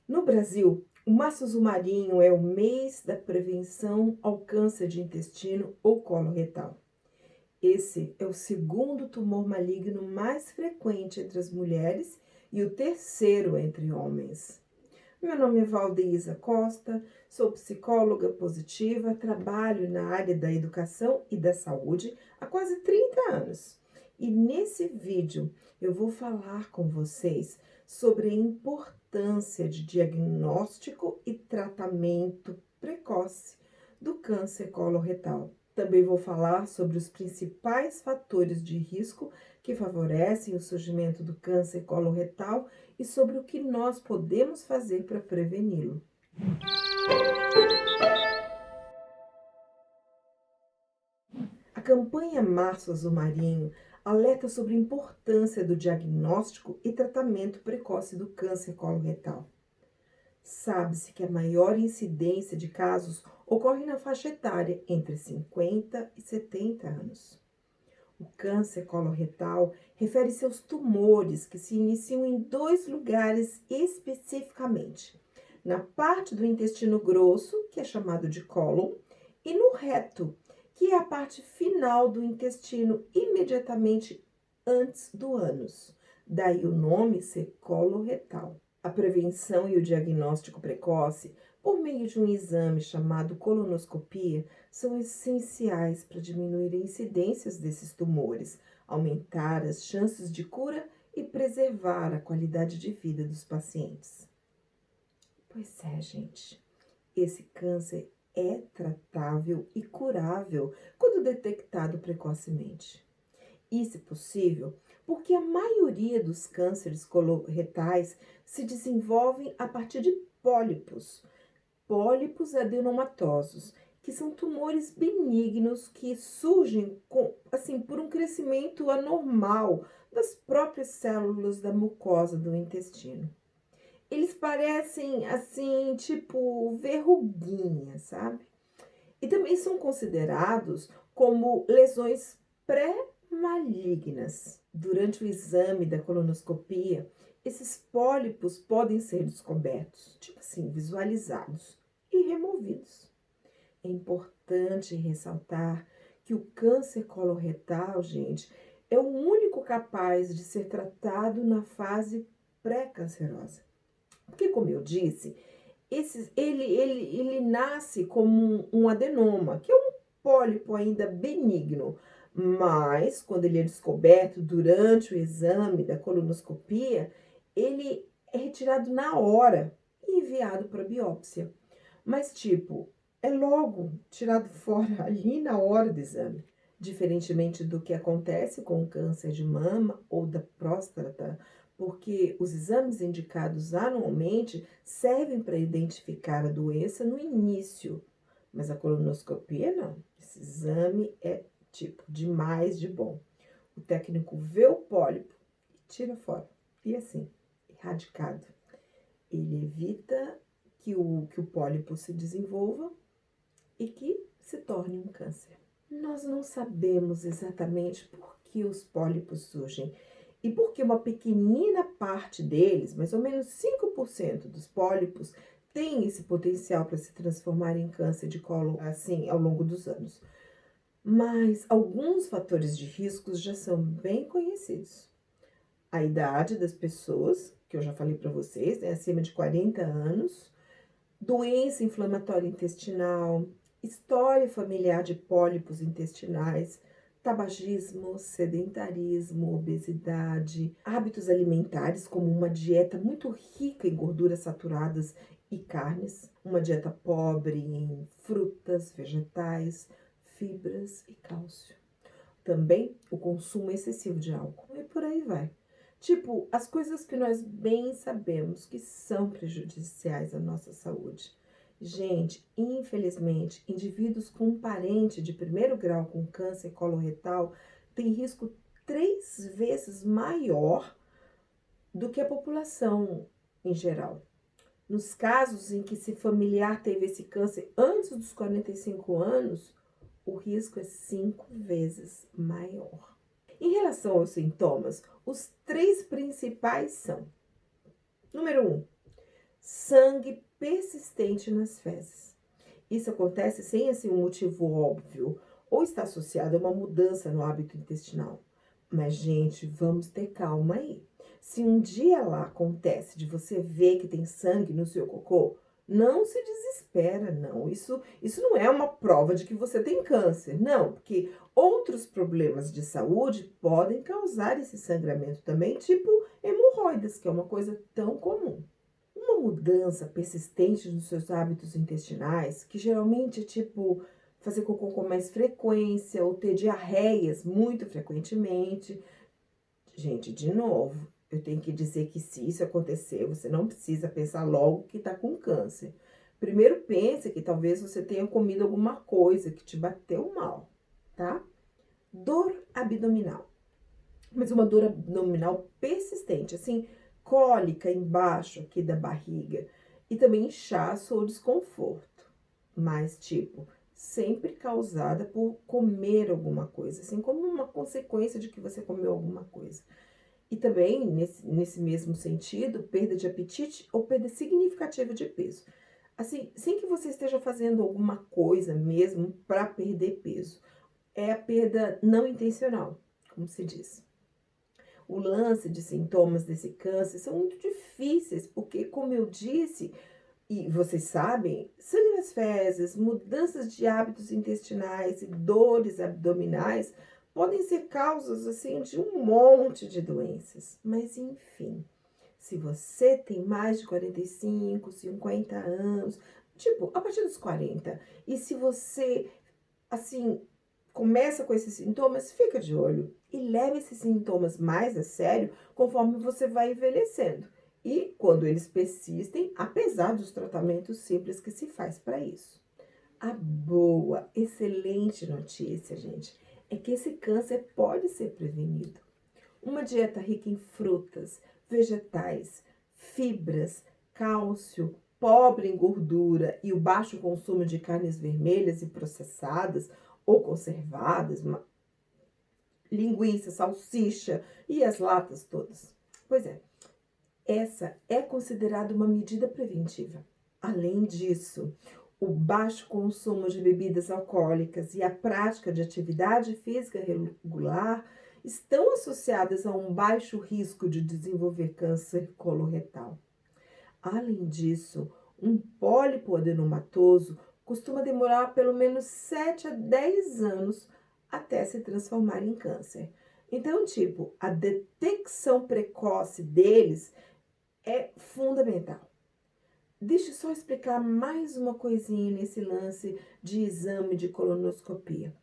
No Brasil, o Março Marinho é o mês da prevenção ao câncer de intestino ou colo retal. Esse é o segundo tumor maligno mais frequente entre as mulheres e o terceiro entre homens. Meu nome é Valdeísa Costa, sou psicóloga positiva, trabalho na área da educação e da saúde há quase 30 anos. E nesse vídeo eu vou falar com vocês sobre a importância de diagnóstico e tratamento precoce do câncer coloretal. Também vou falar sobre os principais fatores de risco que favorecem o surgimento do câncer coloretal e sobre o que nós podemos fazer para preveni-lo. A campanha Março Azul Marinho alerta sobre a importância do diagnóstico e tratamento precoce do câncer coloretal. Sabe-se que a maior incidência de casos ocorre na faixa etária entre 50 e 70 anos. O câncer coloretal refere-se aos tumores que se iniciam em dois lugares especificamente: na parte do intestino grosso, que é chamado de cólon, e no reto, que é a parte final do intestino imediatamente antes do ânus. Daí o nome ser coloretal. A prevenção e o diagnóstico precoce, por meio de um exame chamado colonoscopia, são essenciais para diminuir a incidência desses tumores, aumentar as chances de cura e preservar a qualidade de vida dos pacientes. Pois é, gente, esse câncer é tratável e curável quando detectado precocemente. E, se possível, porque a maioria dos cânceres coloretais se desenvolvem a partir de pólipos adenomatosos, que são tumores benignos que surgem por um crescimento anormal das próprias células da mucosa do intestino. Eles parecem tipo verruguinhas, sabe? E também são considerados como lesões pré-malignas. Durante o exame da colonoscopia, esses pólipos podem ser descobertos, visualizados e removidos. É importante ressaltar que o câncer coloretal, gente, é o único capaz de ser tratado na fase pré-cancerosa. Porque, como eu disse, ele nasce como um adenoma, que é um pólipo ainda benigno, mas quando ele é descoberto durante o exame da colonoscopia, ele é retirado na hora e enviado para biópsia. Mas, é logo tirado fora ali na hora do exame. Diferentemente do que acontece com o câncer de mama ou da próstata, porque os exames indicados anualmente servem para identificar a doença no início, mas a colonoscopia não. Esse exame é demais de bom. O técnico vê o pólipo e tira fora. E assim, erradicado. Ele evita que o pólipo se desenvolva e que se torne um câncer. Nós não sabemos exatamente por que os pólipos surgem e por que uma pequenina parte deles, mais ou menos 5% dos pólipos, tem esse potencial para se transformar em câncer de colo ao longo dos anos. Mas alguns fatores de riscos já são bem conhecidos. A idade das pessoas, que eu já falei para vocês, acima de 40 anos, doença inflamatória intestinal, história familiar de pólipos intestinais, tabagismo, sedentarismo, obesidade, hábitos alimentares como uma dieta muito rica em gorduras saturadas e carnes, uma dieta pobre em frutas, vegetais, fibras e cálcio. Também o consumo excessivo de álcool e por aí vai. As coisas que nós bem sabemos que são prejudiciais à nossa saúde. Gente, infelizmente, indivíduos com um parente de primeiro grau com câncer coloretal têm risco 3 vezes maior do que a população em geral. Nos casos em que esse familiar teve esse câncer antes dos 45 anos, o risco é 5 vezes maior. Em relação aos sintomas, os 3 principais são: número 1, sangue persistente nas fezes. Isso acontece sem assim, um motivo óbvio ou está associado a uma mudança no hábito intestinal. Mas, gente, vamos ter calma aí. Se um dia lá acontece de você ver que tem sangue no seu cocô, não se desespera, não. Isso não é uma prova de que você tem câncer, não, porque outros problemas de saúde podem causar esse sangramento também, tipo hemorroidas, que é uma coisa tão comum. Uma mudança persistente nos seus hábitos intestinais, que geralmente é tipo fazer cocô com mais frequência ou ter diarreias muito frequentemente. Gente, de novo, eu tenho que dizer que se isso acontecer, você não precisa pensar logo que tá com câncer. Primeiro pense que talvez você tenha comido alguma coisa que te bateu mal, tá? Dor abdominal. Mas uma dor abdominal persistente, assim, cólica embaixo aqui da barriga e também inchaço ou desconforto, mas tipo, sempre causada por comer alguma coisa, assim, como uma consequência de que você comeu alguma coisa. E também, nesse mesmo sentido, perda de apetite ou perda significativa de peso. Assim, sem que você esteja fazendo alguma coisa mesmo para perder peso. É a perda não intencional, como se diz. O lance de sintomas desse câncer são muito difíceis, porque, como eu disse, e vocês sabem, sangue nas fezes, mudanças de hábitos intestinais e dores abdominais podem ser causas, assim, de um monte de doenças. Mas, enfim, se você tem mais de 45, 50 anos, tipo, a partir dos 40, e se você assim, começa com esses sintomas, fica de olho e leve esses sintomas mais a sério conforme você vai envelhecendo. E quando eles persistem, apesar dos tratamentos simples que se faz para isso. A boa, excelente notícia, gente, é que esse câncer pode ser prevenido. Uma dieta rica em frutas, vegetais, fibras, cálcio, pobre em gordura e o baixo consumo de carnes vermelhas e processadas ou conservadas, linguiça, salsicha e as latas todas. Pois é, essa é considerada uma medida preventiva. Além disso, o baixo consumo de bebidas alcoólicas e a prática de atividade física regular estão associadas a um baixo risco de desenvolver câncer coloretal. Além disso, um pólipo adenomatoso costuma demorar pelo menos 7 a 10 anos até se transformar em câncer. Então, tipo, a detecção precoce deles é fundamental. Deixa eu só explicar mais uma coisinha nesse lance de exame de colonoscopia.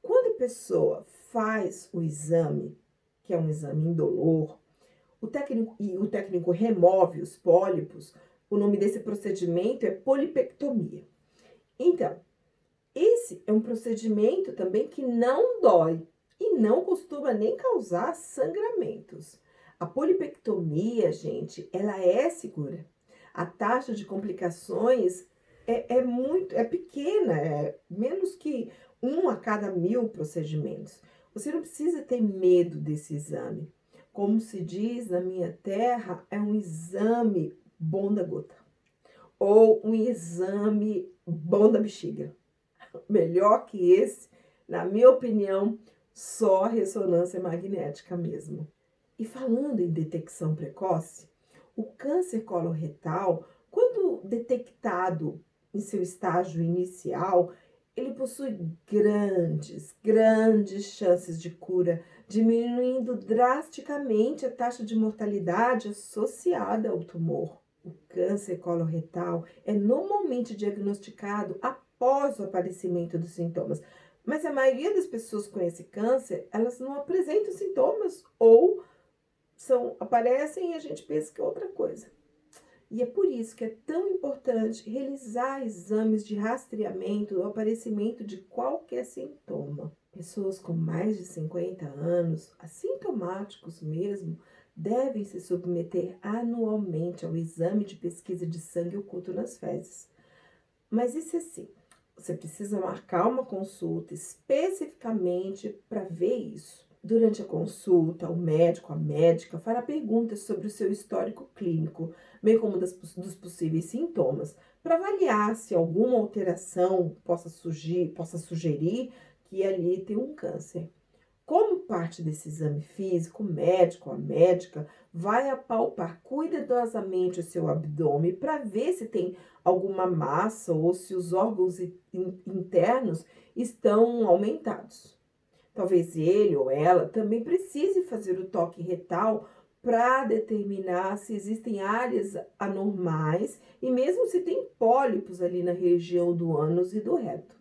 Quando a pessoa faz o exame, que é um exame indolor, o técnico remove os pólipos, o nome desse procedimento é polipectomia. Então, esse é um procedimento também que não dói e não costuma nem causar sangramentos. A polipectomia, gente, ela é segura. A taxa de complicações é pequena, é menos que 1 a cada 1000 procedimentos. Você não precisa ter medo desse exame. Como se diz na minha terra, é um exame bom da gota. Ou um exame bom da bexiga. Melhor que esse, na minha opinião, só a ressonância magnética mesmo. E falando em detecção precoce, o câncer coloretal, quando detectado em seu estágio inicial, ele possui grandes chances de cura, diminuindo drasticamente a taxa de mortalidade associada ao tumor. O câncer coloretal é normalmente diagnosticado após o aparecimento dos sintomas, mas a maioria das pessoas com esse câncer, elas não apresentam sintomas ou aparecem e a gente pensa que é outra coisa. E é por isso que é tão importante realizar exames de rastreamento do aparecimento de qualquer sintoma. Pessoas com mais de 50 anos, assintomáticos mesmo, devem se submeter anualmente ao exame de pesquisa de sangue oculto nas fezes. Mas isso é assim, você precisa marcar uma consulta especificamente para ver isso. Durante a consulta, o médico, a médica, fará perguntas sobre o seu histórico clínico, bem como dos possíveis sintomas, para avaliar se alguma alteração possa sugerir que ali tem um câncer. Como parte desse exame físico, o médico, a médica, vai apalpar cuidadosamente o seu abdômen para ver se tem alguma massa ou se os órgãos internos estão aumentados. Talvez ele ou ela também precise fazer o toque retal para determinar se existem áreas anormais e mesmo se tem pólipos ali na região do ânus e do reto.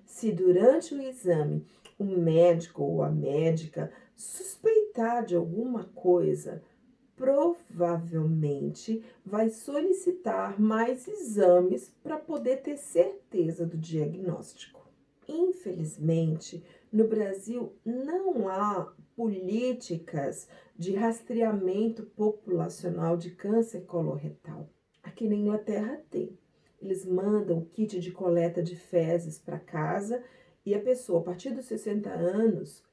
Se durante o exame o médico ou a médica suspeitar de alguma coisa, provavelmente vai solicitar mais exames para poder ter certeza do diagnóstico. Infelizmente, no Brasil não há políticas de rastreamento populacional de câncer coloretal. Aqui na Inglaterra tem. Eles mandam o kit de coleta de fezes para casa e a pessoa, a partir dos 60 anos,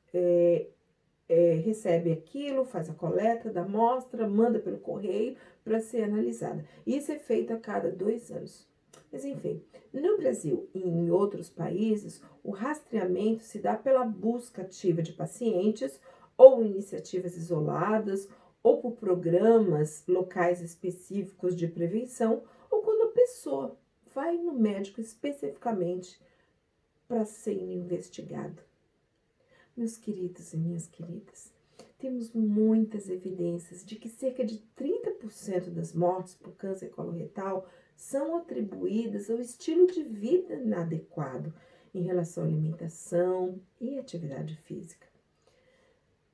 recebe aquilo, faz a coleta da amostra, manda pelo correio para ser analisada. Isso é feito a cada 2 anos. Mas enfim, no Brasil e em outros países, o rastreamento se dá pela busca ativa de pacientes ou iniciativas isoladas ou por programas locais específicos de prevenção ou quando a pessoa vai no médico especificamente para ser investigado. Meus queridos e minhas queridas, temos muitas evidências de que cerca de 30% das mortes por câncer coloretal são atribuídas ao estilo de vida inadequado em relação à alimentação e atividade física.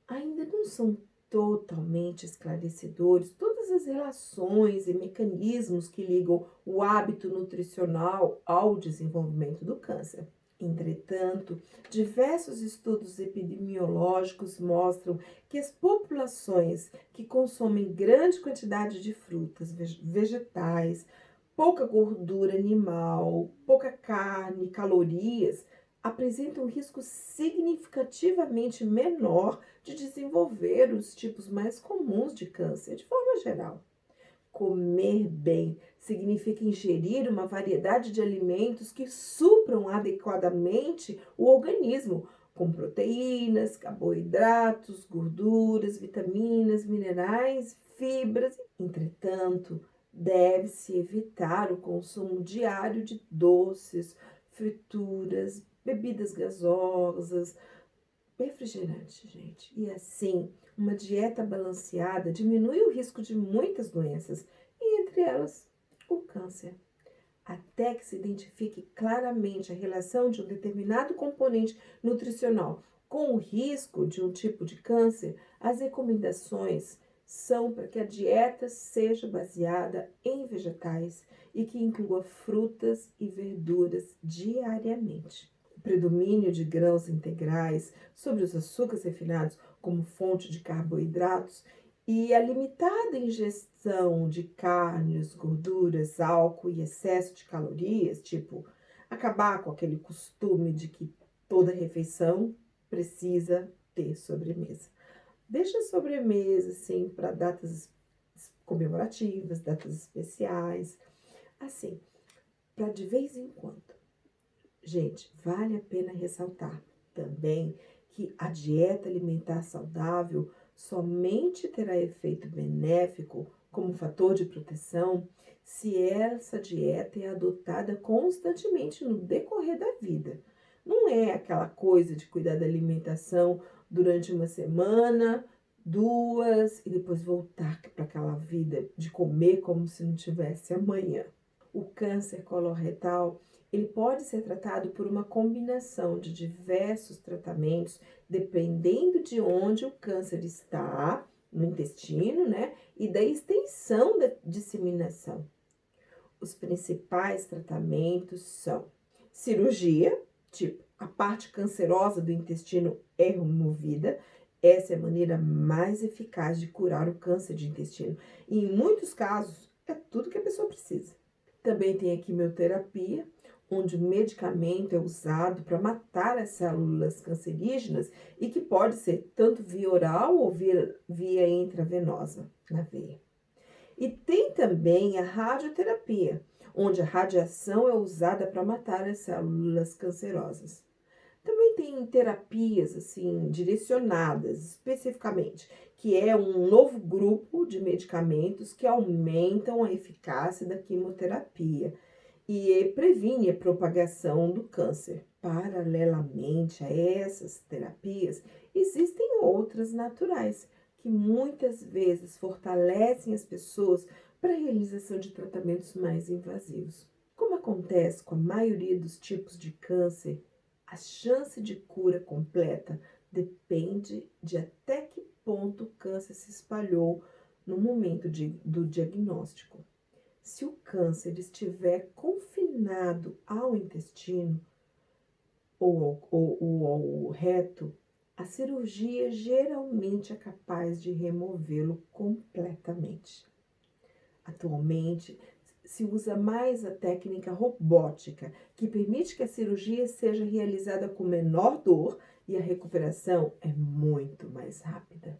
Ainda não são totalmente esclarecedores todas as relações e mecanismos que ligam o hábito nutricional ao desenvolvimento do câncer. Entretanto, diversos estudos epidemiológicos mostram que as populações que consomem grande quantidade de frutas, vegetais, pouca gordura animal, pouca carne, calorias, apresentam um risco significativamente menor de desenvolver os tipos mais comuns de câncer, de forma geral. Comer bem significa ingerir uma variedade de alimentos que supram adequadamente o organismo, com proteínas, carboidratos, gorduras, vitaminas, minerais, fibras. Entretanto, deve-se evitar o consumo diário de doces, frituras, bebidas gasosas, refrigerante, gente. E assim, uma dieta balanceada diminui o risco de muitas doenças, e entre elas, o câncer. Até que se identifique claramente a relação de um determinado componente nutricional com o risco de um tipo de câncer, as recomendações são para que a dieta seja baseada em vegetais e que inclua frutas e verduras diariamente. O predomínio de grãos integrais sobre os açúcares refinados como fonte de carboidratos e a limitada ingestão de carnes, gorduras, álcool e excesso de calorias, tipo acabar com aquele costume de que toda refeição precisa ter sobremesa. Deixa a sobremesa, assim, para datas comemorativas, datas especiais, assim, para de vez em quando. Gente, vale a pena ressaltar também que a dieta alimentar saudável somente terá efeito benéfico como fator de proteção se essa dieta é adotada constantemente no decorrer da vida. Não é aquela coisa de cuidar da alimentação durante uma semana, 2, e depois voltar para aquela vida de comer como se não tivesse amanhã. O câncer coloretal, ele pode ser tratado por uma combinação de diversos tratamentos, dependendo de onde o câncer está, no intestino, né? E da extensão da disseminação. Os principais tratamentos são cirurgia, tipo, a parte cancerosa do intestino é removida. Essa é a maneira mais eficaz de curar o câncer de intestino. E em muitos casos, é tudo que a pessoa precisa. Também tem a quimioterapia, onde o medicamento é usado para matar as células cancerígenas e que pode ser tanto via oral ou via intravenosa na veia. E tem também a radioterapia, onde a radiação é usada para matar as células cancerosas. Também tem terapias assim direcionadas especificamente, que é um novo grupo de medicamentos que aumentam a eficácia da quimioterapia e previne a propagação do câncer. Paralelamente a essas terapias, existem outras naturais que muitas vezes fortalecem as pessoas para a realização de tratamentos mais invasivos. Como acontece com a maioria dos tipos de câncer, a chance de cura completa depende de até que ponto o câncer se espalhou no momento do diagnóstico. Se o câncer estiver confinado ao intestino ou ao reto, a cirurgia geralmente é capaz de removê-lo completamente. Atualmente, se usa mais a técnica robótica, que permite que a cirurgia seja realizada com menor dor e a recuperação é muito mais rápida.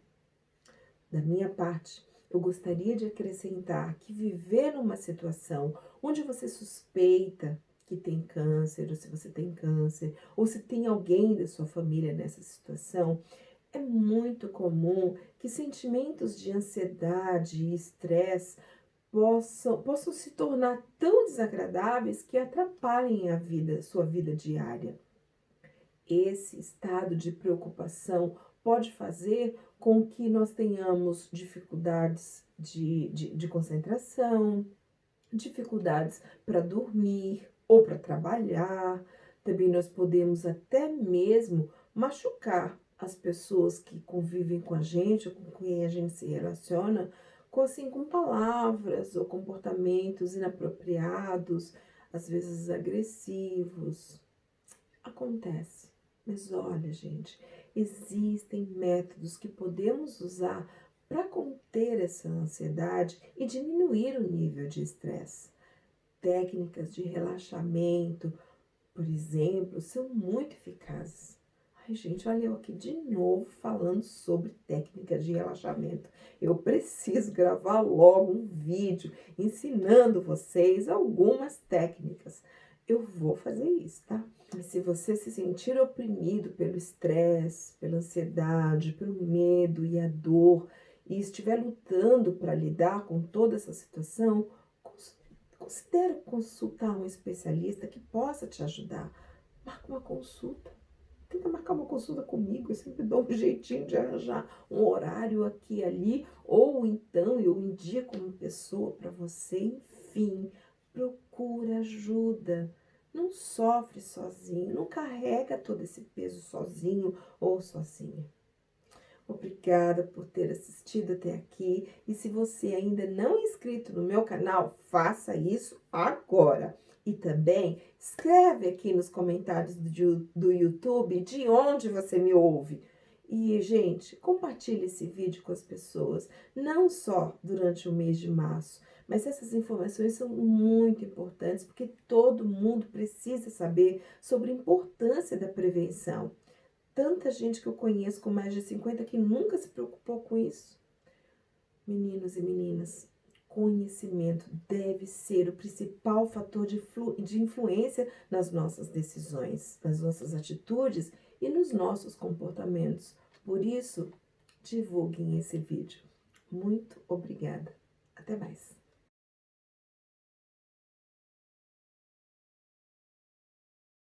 Da minha parte, eu gostaria de acrescentar que viver numa situação onde você suspeita que tem câncer, ou se você tem câncer, ou se tem alguém da sua família nessa situação, é muito comum que sentimentos de ansiedade e estresse possam se tornar tão desagradáveis que atrapalhem sua vida diária. Esse estado de preocupação pode fazer com que nós tenhamos dificuldades de concentração, dificuldades para dormir ou para trabalhar. Também nós podemos até mesmo machucar as pessoas que convivem com a gente ou com quem a gente se relaciona, com palavras ou comportamentos inapropriados, às vezes agressivos. Acontece. Mas olha, gente, existem métodos que podemos usar para conter essa ansiedade e diminuir o nível de estresse. Técnicas de relaxamento, por exemplo, são muito eficazes. Ai, gente, olha eu aqui de novo falando sobre técnicas de relaxamento. Eu preciso gravar logo um vídeo ensinando vocês algumas técnicas. Eu vou fazer isso, tá? Mas se você se sentir oprimido pelo estresse, pela ansiedade, pelo medo e a dor, e estiver lutando para lidar com toda essa situação, considere consultar um especialista que possa te ajudar. Marca uma consulta. Tenta marcar uma consulta comigo, eu sempre dou um jeitinho de arranjar um horário aqui e ali, ou então eu indico uma pessoa para você, enfim, procura ajuda. Não sofre sozinho, não carrega todo esse peso sozinho ou sozinha. Obrigada por ter assistido até aqui e se você ainda não é inscrito no meu canal, faça isso agora. E também escreve aqui nos comentários do YouTube de onde você me ouve. E, gente, compartilhe esse vídeo com as pessoas, não só durante o mês de março, mas essas informações são muito importantes porque todo mundo precisa saber sobre a importância da prevenção. Tanta gente que eu conheço com mais de 50 que nunca se preocupou com isso. Meninos e meninas, conhecimento deve ser o principal fator de influência nas nossas decisões, nas nossas atitudes e nos nossos comportamentos. Por isso, divulguem esse vídeo. Muito obrigada. Até mais.